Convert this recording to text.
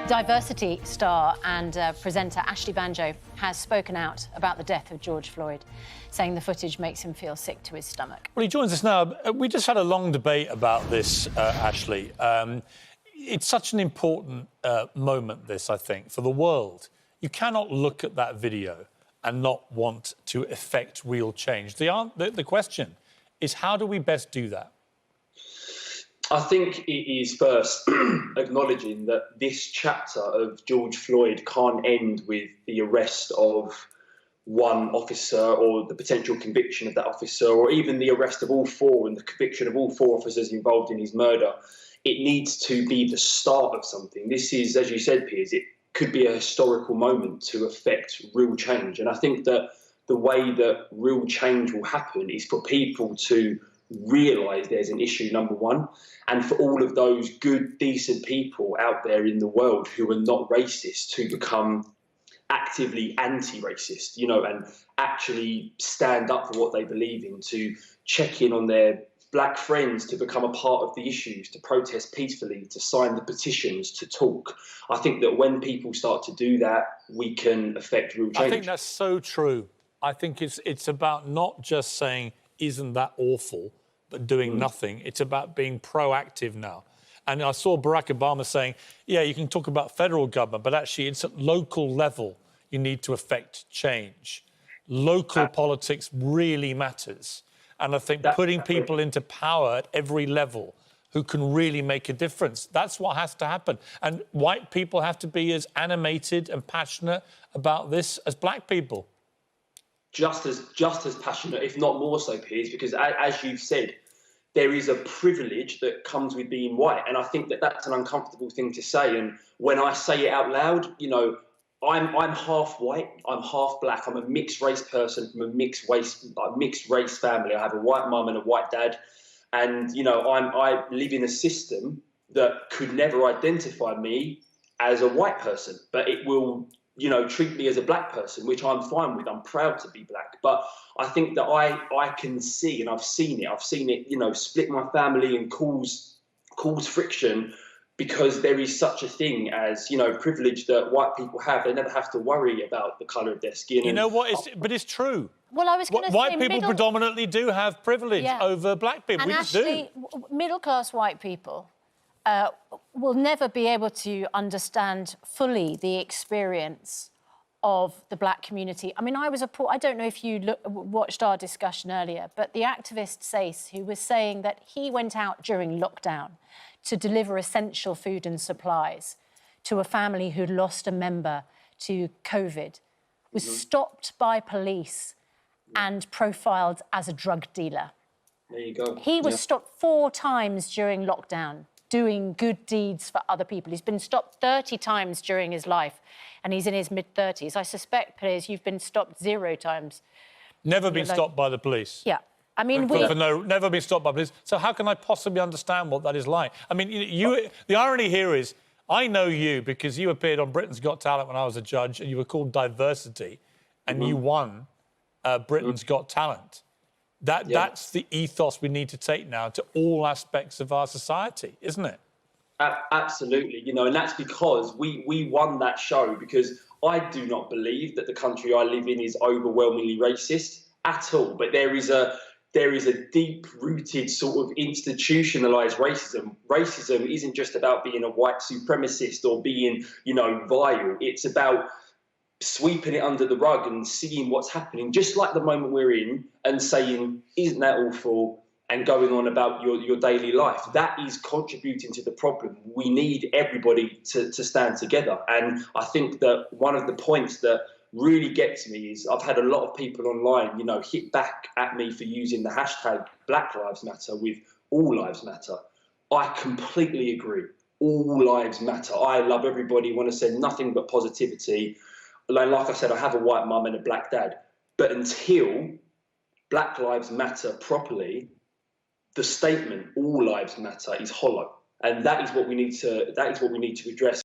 Diversity star and presenter Ashley Banjo has spoken out about the death of George Floyd, saying the footage makes him feel sick to his stomach. Well, he joins us now. We just had a long debate about this, Ashley. It's such an important moment, this, I think, for the world. You cannot look at that video and not want to effect real change. The question is, how do we best do that? I think it is first acknowledging that this chapter of George Floyd can't end with the arrest of one officer or the potential conviction of that officer, or even the arrest of all four and the conviction of all four officers involved in his murder. It needs to be the start of something. This is, as you said, Piers, it could be a historical moment to affect real change. And I think that the way that real change will happen is for people to realise there's an issue, number one, and for all of those good, decent people out there in the world who are not racist to become actively anti-racist, you know, and actually stand up for what they believe in, to check in on their black friends, to become a part of the issues, to protest peacefully, to sign the petitions, to talk. I think that when people start to do that, we can affect real change. I think that's so true. I think it's about not just saying, isn't that awful, but doing nothing. It's about being proactive now. And I saw Barack Obama saying, yeah, you can talk about federal government, but actually it's at local level you need to affect change. Local politics really matters. And I think putting people into power at every level who can really make a difference, that's what has to happen. And white people have to be as animated and passionate about this as black people. Just as passionate, if not more so, Piers, because as you've said, there is a privilege that comes with being white. And I think that that's an uncomfortable thing to say. And when I say it out loud, you know, I'm half white, I'm half black, I'm a mixed race person from a mixed race family. I have a white mum and a white dad. And, you know, I live in a system that could never identify me as a white person, but it will, you know, treat me as a black person, which I'm fine with. I'm proud to be black. But I think that I can see, and I've seen it, you know, split my family and cause friction, because there is such a thing as, you know, privilege that white people have. They never have to worry about the colour of their skin. You know what? But it's true. Well, I was going to say... White people predominantly do have privilege over black people. And actually, middle-class white people will never be able to understand fully the experience of the black community. I mean, I don't know if you watched our discussion earlier, but the activist Sace, who was saying that he went out during lockdown to deliver essential food and supplies to a family who'd lost a member to COVID, was stopped by police and profiled as a drug dealer. There you go. He was stopped 4 times during lockdown, doing good deeds for other people. He's been stopped 30 times during his life, and he's in his mid-30s. I suspect, Piers, you've been stopped 0 times. Never been stopped by the police. Yeah. I mean, never been stopped by police. So how can I possibly understand what that is like? I mean, the irony here is, I know you because you appeared on Britain's Got Talent when I was a judge, and you were called Diversity, and you won Britain's Got Talent. That's the ethos we need to take now to all aspects of our society, isn't it? Absolutely, you know, and that's because we won that show, because I do not believe that the country I live in is overwhelmingly racist at all. But there is a deep-rooted sort of institutionalised racism. Racism isn't just about being a white supremacist or being, you know, vile. It's about sweeping it under the rug and seeing what's happening, just like the moment we're in, and saying, isn't that awful, and going on about your daily life. That is contributing to the problem. We need everybody to stand together. And I think that one of the points that really gets me is I've had a lot of people online, you know, hit back at me for using the hashtag Black Lives Matter with All Lives Matter. I completely agree. All lives matter. I love everybody, want to send nothing but positivity. Like I said, I have a white mum and a black dad. But until Black Lives Matter properly, the statement All Lives Matter is hollow. And that is what we need to address.